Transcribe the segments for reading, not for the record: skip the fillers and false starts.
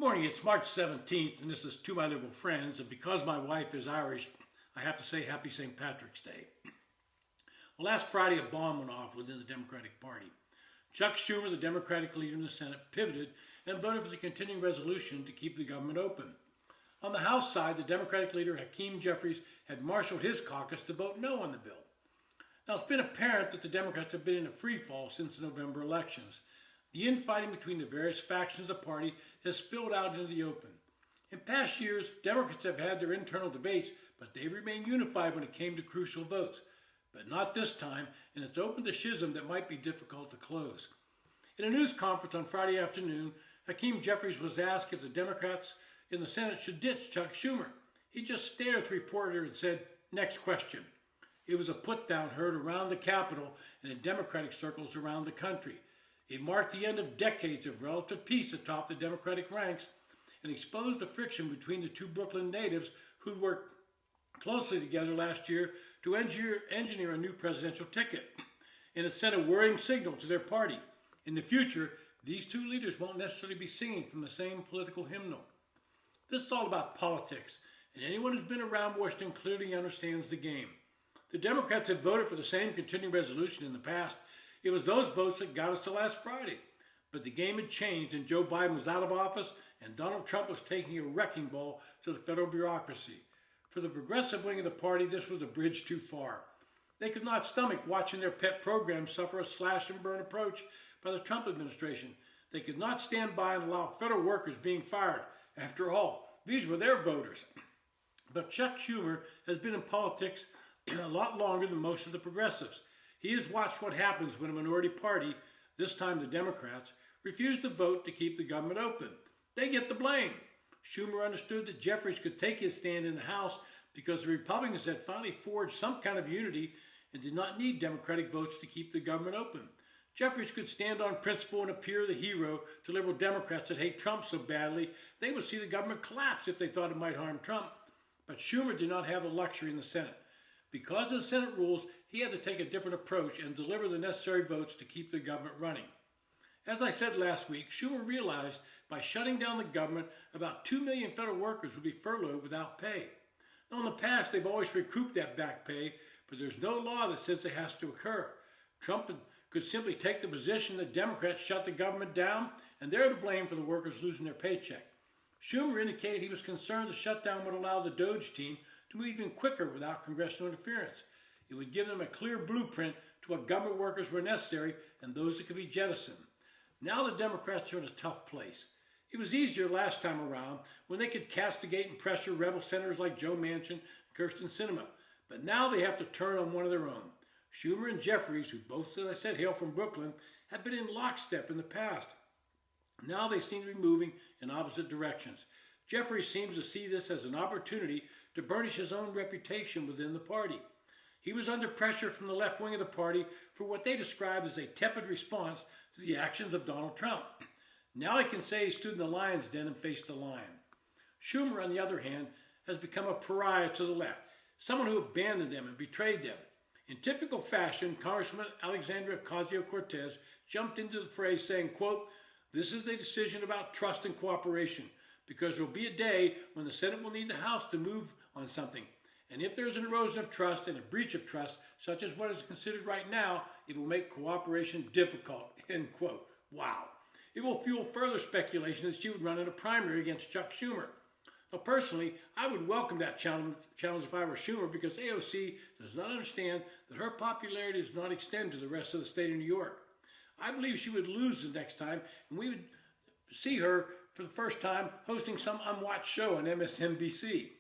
morning, it's March 17th, and this is To My Liberal Friends, and because my wife is Irish, I have to say Happy St. Patrick's Day. Well, last Friday, a bomb went off within the Democratic Party. Chuck Schumer, the Democratic leader in the Senate, pivoted and voted for the continuing resolution to keep the government open. On the House side, the Democratic leader, Hakeem Jeffries, had marshaled his caucus to vote no on the bill. Now, it's been apparent that the Democrats have been in a free fall since the November elections. The infighting between the various factions of the party has spilled out into the open. In past years, Democrats have had their internal debates, but they've remained unified when it came to crucial votes. But not this time, and it's opened a schism that might be difficult to close. In a news conference on Friday afternoon, Hakeem Jeffries was asked if the Democrats in the Senate should ditch Chuck Schumer. He just stared at the reporter and said, "Next question." It was a put-down heard around the Capitol and in Democratic circles around the country. It marked the end of decades of relative peace atop the Democratic ranks and exposed the friction between the two Brooklyn natives who worked closely together last year to engineer a new presidential ticket. And it sent a worrying signal to their party. In the future, these two leaders won't necessarily be singing from the same political hymnal. This is all about politics, and anyone who's been around Washington clearly understands the game. The Democrats have voted for the same continuing resolution in the past. It was those votes that got us to last Friday. But the game had changed, and Joe Biden was out of office, and Donald Trump was taking a wrecking ball to the federal bureaucracy. For the progressive wing of the party, this was a bridge too far. They could not stomach watching their pet program suffer a slash-and-burn approach by the Trump administration. They could not stand by and allow federal workers being fired. After all, these were their voters. But Chuck Schumer has been in politics a lot longer than most of the progressives. He has watched what happens when a minority party, this time the Democrats, refuse to vote to keep the government open. They get the blame. Schumer understood that Jeffries could take his stand in the House because the Republicans had finally forged some kind of unity and did not need Democratic votes to keep the government open. Jeffries could stand on principle and appear the hero to liberal Democrats that hate Trump so badly they would see the government collapse if they thought it might harm Trump. But Schumer did not have the luxury in the Senate. Because of the Senate rules, he had to take a different approach and deliver the necessary votes to keep the government running. As I said last week, Schumer realized by shutting down the government, about 2 million federal workers would be furloughed without pay. Now, in the past, they've always recouped that back pay, but there's no law that says it has to occur. Trump could simply take the position that Democrats shut the government down, and they're to blame for the workers losing their paycheck. Schumer indicated he was concerned the shutdown would allow the Doge team to move even quicker without congressional interference. It would give them a clear blueprint to what government workers were necessary and those that could be jettisoned. Now the Democrats are in a tough place. It was easier last time around when they could castigate and pressure rebel senators like Joe Manchin and Kyrsten Sinema. But now they have to turn on one of their own. Schumer and Jeffries, who both, as I said, hail from Brooklyn, have been in lockstep in the past. Now they seem to be moving in opposite directions. Jeffries seems to see this as an opportunity to burnish his own reputation within the party. He was under pressure from the left wing of the party for what they described as a tepid response to the actions of Donald Trump. Now he can say he stood in the lion's den and faced the lion. Schumer, on the other hand, has become a pariah to the left, someone who abandoned them and betrayed them. In typical fashion, Congressman Alexandria Ocasio-Cortez jumped into the fray saying, quote, "This is a decision about trust and cooperation, because there will be a day when the Senate will need the House to move on something. And if there's an erosion of trust and a breach of trust, such as what is considered right now, it will make cooperation difficult," end quote. Wow. It will fuel further speculation that she would run in a primary against Chuck Schumer. Now, personally, I would welcome that challenge if I were Schumer, because AOC does not understand that her popularity does not extend to the rest of the state of New York. I believe she would lose the next time, and we would see her for the first time hosting some unwatched show on MSNBC.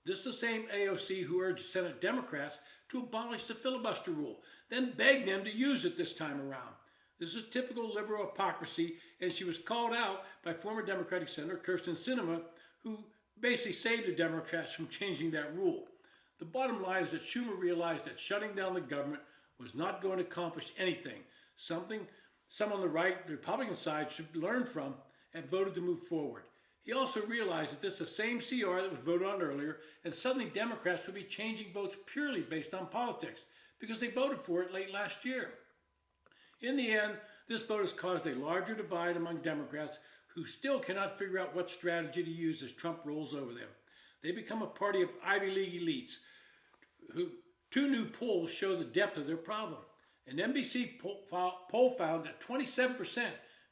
This is the same AOC who urged Senate Democrats to abolish the filibuster rule, then begged them to use it this time around. This is typical liberal hypocrisy, and she was called out by former Democratic Senator Kyrsten Sinema, who basically saved the Democrats from changing that rule. The bottom line is that Schumer realized that shutting down the government was not going to accomplish anything, something some on the right, the Republican side, should learn from, and voted to move forward. He also realized that this is the same CR that was voted on earlier, and suddenly Democrats would be changing votes purely based on politics, because they voted for it late last year. In the end, this vote has caused a larger divide among Democrats who still cannot figure out what strategy to use as Trump rolls over them. They become a party of Ivy League elites. Two new polls show the depth of their problem. An NBC poll found that 27%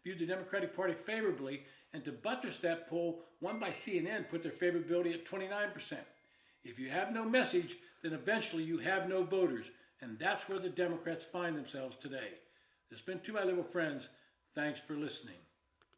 viewed the Democratic Party favorably, and to buttress that poll, one by CNN put their favorability at 29%. If you have no message, then eventually you have no voters, and that's where the Democrats find themselves today. This has been To My Liberal Friends. Thanks for listening.